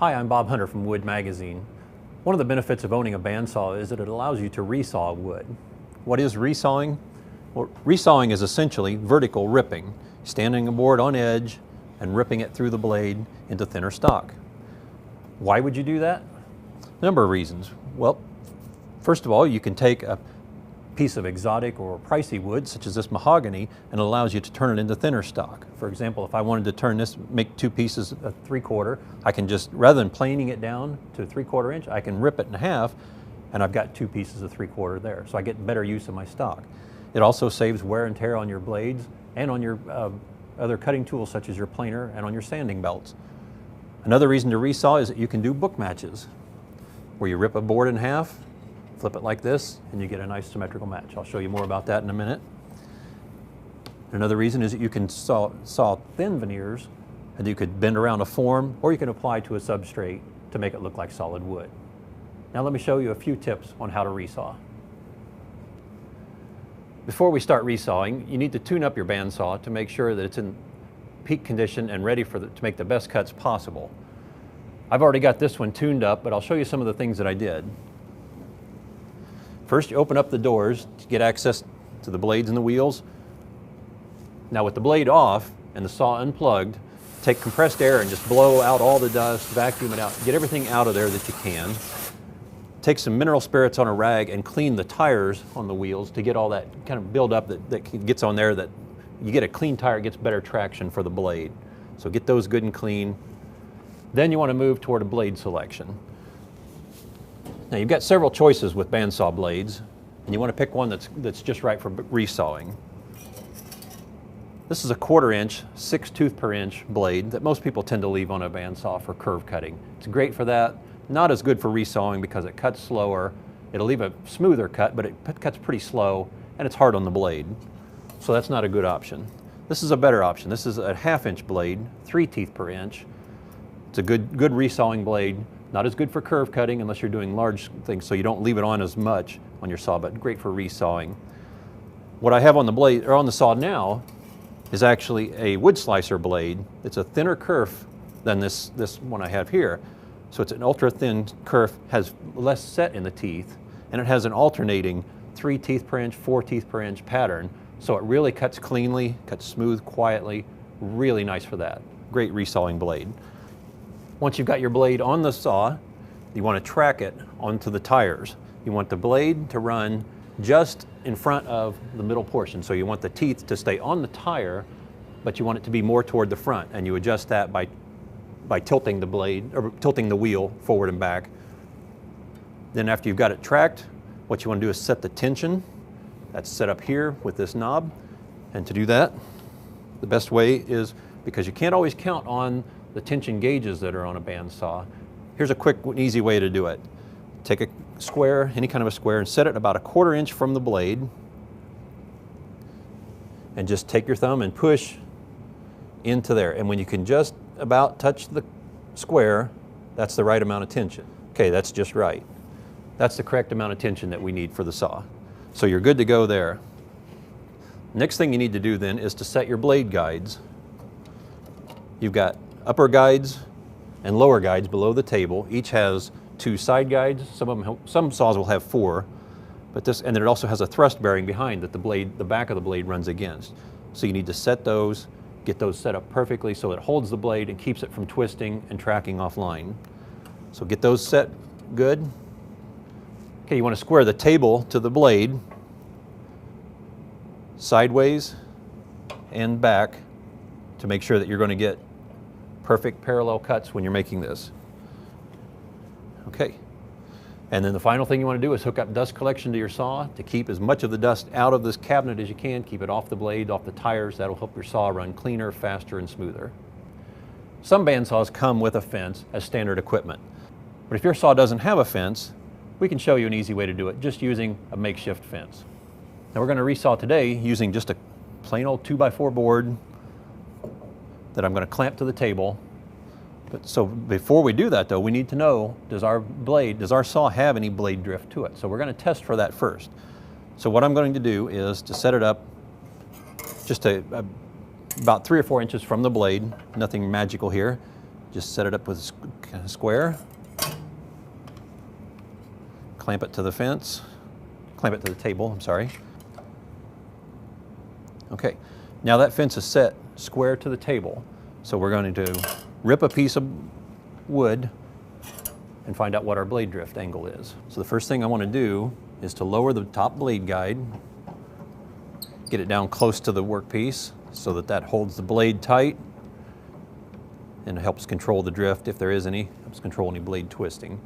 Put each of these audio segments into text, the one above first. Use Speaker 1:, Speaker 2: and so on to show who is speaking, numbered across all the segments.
Speaker 1: Hi, I'm Bob Hunter from Wood Magazine. One of the benefits of owning a bandsaw is that it allows you to resaw wood. What is resawing? Well, resawing is essentially vertical ripping, standing a board on edge and ripping it through the blade into thinner stock. Why would you do that? A number of reasons. Well, first of all, you can take a piece of exotic or pricey wood, such as this mahogany, and it allows you to turn it into thinner stock. For example, if I wanted to turn this, make two pieces a 3/4, I can just, rather than planing it down to a 3/4 inch, I can rip it in half, and I've got two pieces of 3/4 there. So I get better use of my stock. It also saves wear and tear on your blades and on your other cutting tools, such as your planer and on your sanding belts. Another reason to resaw is that you can do book matches, where you rip a board in half, flip it like this, and you get a nice symmetrical match. I'll show you more about that in a minute. Another reason is that you can saw thin veneers, and you could bend around a form, or you can apply to a substrate to make it look like solid wood. Now let me show you a few tips on how to resaw. Before we start resawing, you need to tune up your bandsaw to make sure that it's in peak condition and ready to make the best cuts possible. I've already got this one tuned up, but I'll show you some of the things that I did. First, you open up the doors to get access to the blades and the wheels. Now with the blade off and the saw unplugged, take compressed air and just blow out all the dust, vacuum it out, get everything out of there that you can. Take some mineral spirits on a rag and clean the tires on the wheels to get all that kind of build up that gets on there, that you get a clean tire, it gets better traction for the blade. So get those good and clean. Then you want to move toward a blade selection. Now you've got several choices with bandsaw blades, and you want to pick one that's just right for resawing. This is a 1/4 inch, 6 tooth per inch blade that most people tend to leave on a bandsaw for curve cutting. It's great for that. Not as good for resawing because it cuts slower. It'll leave a smoother cut, but it cuts pretty slow, and it's hard on the blade. So that's not a good option. This is a better option. This is a 1/2 inch blade, 3 teeth per inch. It's a good resawing blade. Not as good for curve cutting unless you're doing large things, so you don't leave it on as much on your saw, but great for resawing. What I have on the blade, or on the saw now, is actually a wood slicer blade. It's a thinner kerf than this one I have here. So it's an ultra thin kerf, has less set in the teeth, and it has an alternating 3 teeth per inch, 4 teeth per inch pattern. So it really cuts cleanly, cuts smooth, quietly, really nice for that. Great resawing blade. Once you've got your blade on the saw, you want to track it onto the tires. You want the blade to run just in front of the middle portion. So you want the teeth to stay on the tire, but you want it to be more toward the front, and you adjust that by tilting the blade, or tilting the wheel forward and back. Then after you've got it tracked, what you want to do is set the tension. That's set up here with this knob. And to do that, the best way is, because you can't always count on the tension gauges that are on a bandsaw, here's a quick and easy way to do it. Take a square, any kind of a square, and set it about a 1/4 inch from the blade, and just take your thumb and push into there. And when you can just about touch the square, that's the right amount of tension. Okay, that's just right. That's the correct amount of tension that we need for the saw. So you're good to go there. Next thing you need to do then is to set your blade guides. You've got upper guides and lower guides below the table. Each has 2 side guides. Some saws will have 4, but and then it also has a thrust bearing behind that the back of the blade runs against. So you need to set those, get those set up perfectly so it holds the blade and keeps it from twisting and tracking offline. So get those set good. Okay, you want to square the table to the blade sideways and back to make sure that you're going to get perfect parallel cuts when you're making this. Okay, and then the final thing you want to do is hook up dust collection to your saw to keep as much of the dust out of this cabinet as you can. Keep it off the blade, off the tires. That'll help your saw run cleaner, faster, and smoother. Some bandsaws come with a fence as standard equipment, but if your saw doesn't have a fence, we can show you an easy way to do it just using a makeshift fence. Now we're going to resaw today using just a plain old 2x4 board that I'm going to clamp to the table. So before we do that though, we need to know, does our saw have any blade drift to it? So we're going to test for that first. So what I'm going to do is to set it up just about 3 or 4 inches from the blade, nothing magical here. Just set it up with kind of square. Clamp it to the fence. Clamp it to the table, I'm sorry. Okay, now that fence is set square to the table. So we're going to rip a piece of wood and find out what our blade drift angle is. So the first thing I want to do is to lower the top blade guide, get it down close to the workpiece so that that holds the blade tight and helps control the drift if there is any, helps control any blade twisting.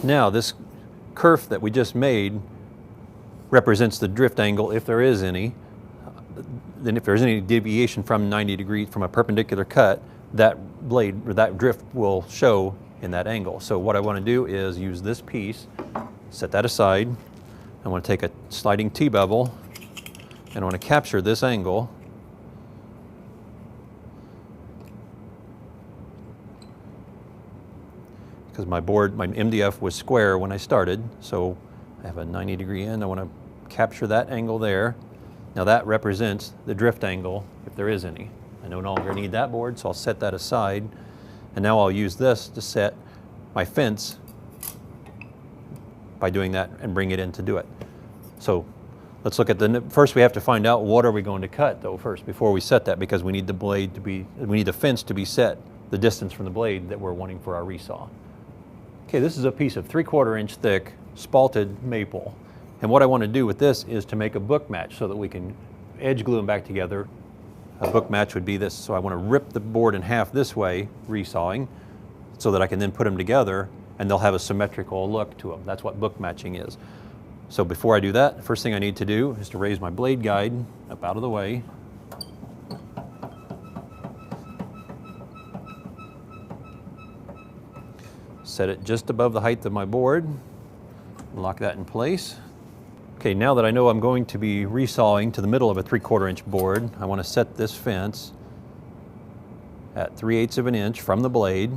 Speaker 1: Now this kerf that we just made represents the drift angle if there is any. Then if there's any deviation from 90 degrees from a perpendicular cut, that blade or that drift will show in that angle. So what I want to do is use this piece, set that aside. I want to take a sliding T-bevel and I want to capture this angle. Because my board, my MDF was square when I started, so I have a 90-degree end. I want to capture that angle there. Now that represents the drift angle, if there is any. I no longer need that board, so I'll set that aside. And now I'll use this to set my fence by doing that and bring it in to do it. So let's look at first we have to find out what are we going to cut though first before we set that, because we need the blade to be, we need the fence to be set the distance from the blade that we're wanting for our resaw. Okay, this is a piece of 3/4 inch thick spalted maple. And what I want to do with this is to make a book match so that we can edge glue them back together. A book match would be this. So I want to rip the board in half this way, resawing, so that I can then put them together and they'll have a symmetrical look to them. That's what book matching is. So before I do that, the first thing I need to do is to raise my blade guide up out of the way. Set it just above the height of my board, lock that in place. Okay, now that I know I'm going to be resawing to the middle of a 3/4 inch board, I want to set this fence at 3/8 of an inch from the blade.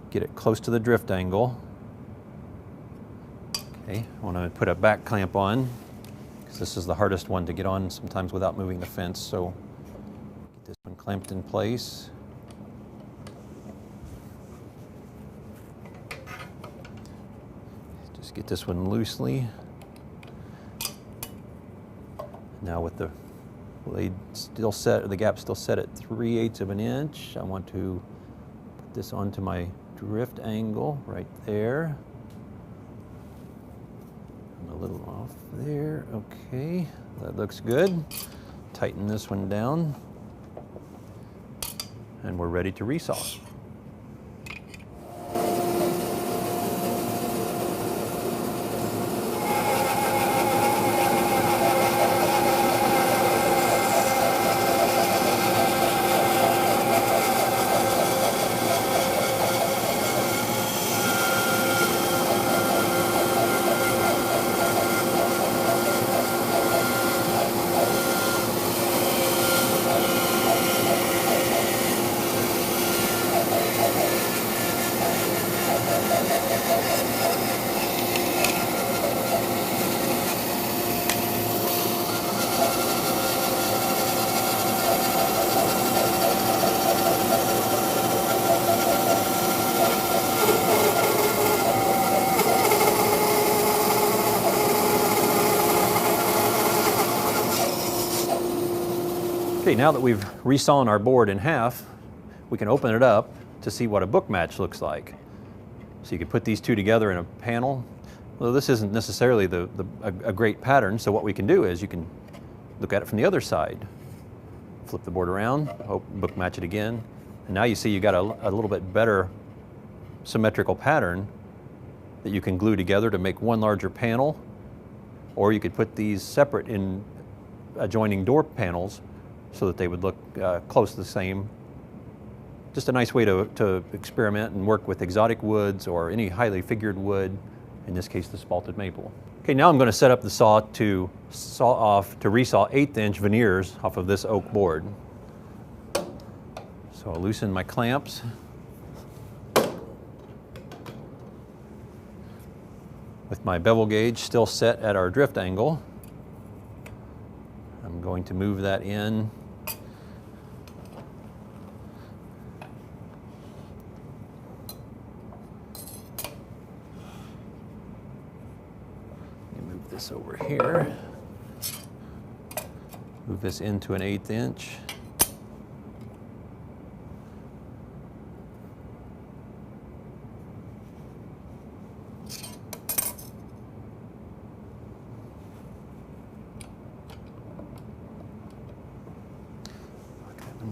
Speaker 1: Get it close to the drift angle. Okay, I want to put a back clamp on, because this is the hardest one to get on sometimes without moving the fence, so get this one clamped in place. Just get this one loosely. Now with the blade still set, or the gap still set at 3/8 of an inch, I want to put this onto my drift angle right there. I'm a little off there. Okay, that looks good. Tighten this one down, and we're ready to resaw. Okay, now that we've resawn our board in half, we can open it up to see what a book match looks like. So you can put these two together in a panel. Well, this isn't necessarily a great pattern, so what we can do is you can look at it from the other side. Flip the board around, book match it again, and now you see you got a little bit better symmetrical pattern that you can glue together to make one larger panel, or you could put these separate in adjoining door panels so that they would look close to the same. Just a nice way to experiment and work with exotic woods or any highly figured wood in this case the spalted maple. Okay, now I'm going to set up the saw to resaw 1/8" veneers off of this oak board. So I'll loosen my clamps. With my bevel gauge still set at our drift angle, I'm going to move that in. Move this over here. Move this into an 1/8".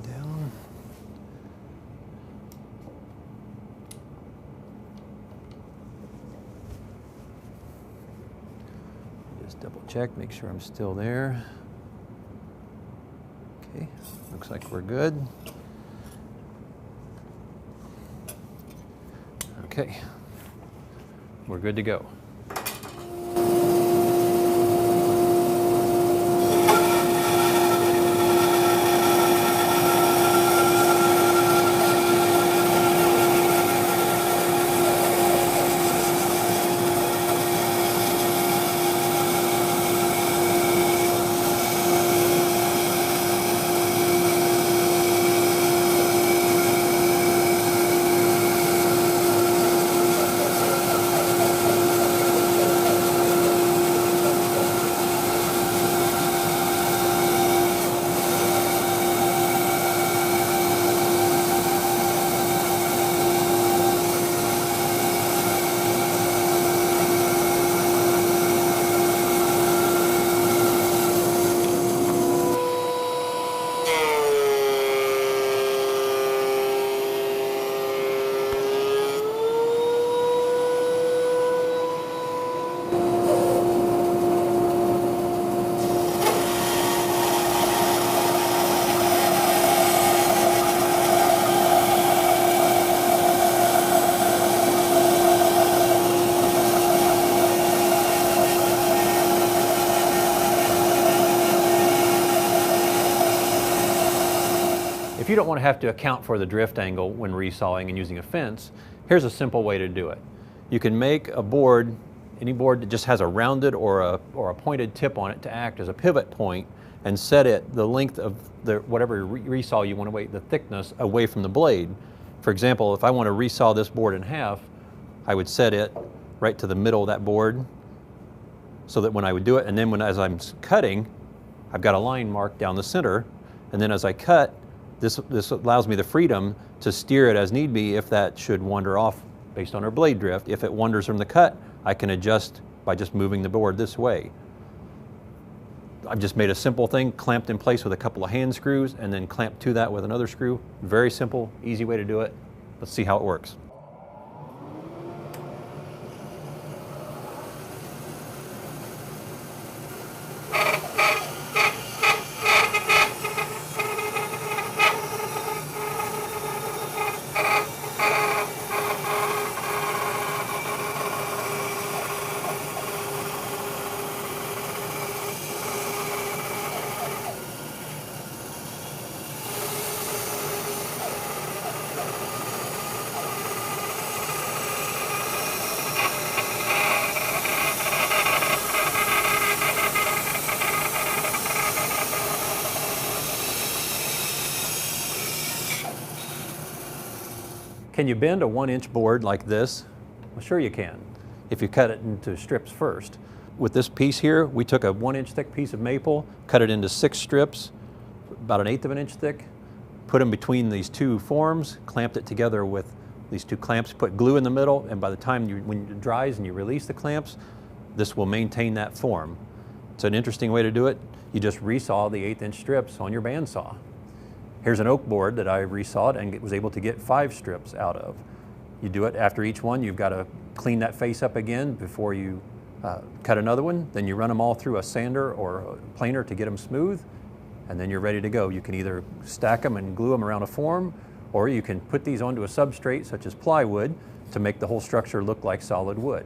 Speaker 1: Down. Just double check, make sure I'm still there. Okay, looks like we're good. Okay, we're good to go. If you don't want to have to account for the drift angle when resawing and using a fence, here's a simple way to do it. You can make a board, any board that just has a rounded or a pointed tip on it to act as a pivot point, and set it the length of whatever resaw you want to weight, the thickness away from the blade. For example, if I want to resaw this board in half, I would set it right to the middle of that board so that when I would do it, and then as I'm cutting, I've got a line marked down the center, and then as I cut, this allows me the freedom to steer it as need be if that should wander off based on our blade drift. If it wanders from the cut, I can adjust by just moving the board this way. I've just made a simple thing, clamped in place with a couple of hand screws, and then clamped to that with another screw. Very simple, easy way to do it. Let's see how it works. Can you bend a 1-inch board like this? Well, sure you can, if you cut it into strips first. With this piece here, we took a 1-inch thick piece of maple, cut it into 6 strips, about 1/8 of an inch thick, put them between these two forms, clamped it together with these two clamps, put glue in the middle, and by the time when it dries and you release the clamps, this will maintain that form. It's an interesting way to do it. You just resaw the 1/8-inch strips on your bandsaw. Here's an oak board that I resawed and was able to get 5 strips out of. You do it after each one. You've got to clean that face up again before you cut another one. Then you run them all through a sander or a planer to get them smooth, and then you're ready to go. You can either stack them and glue them around a form, or you can put these onto a substrate such as plywood to make the whole structure look like solid wood.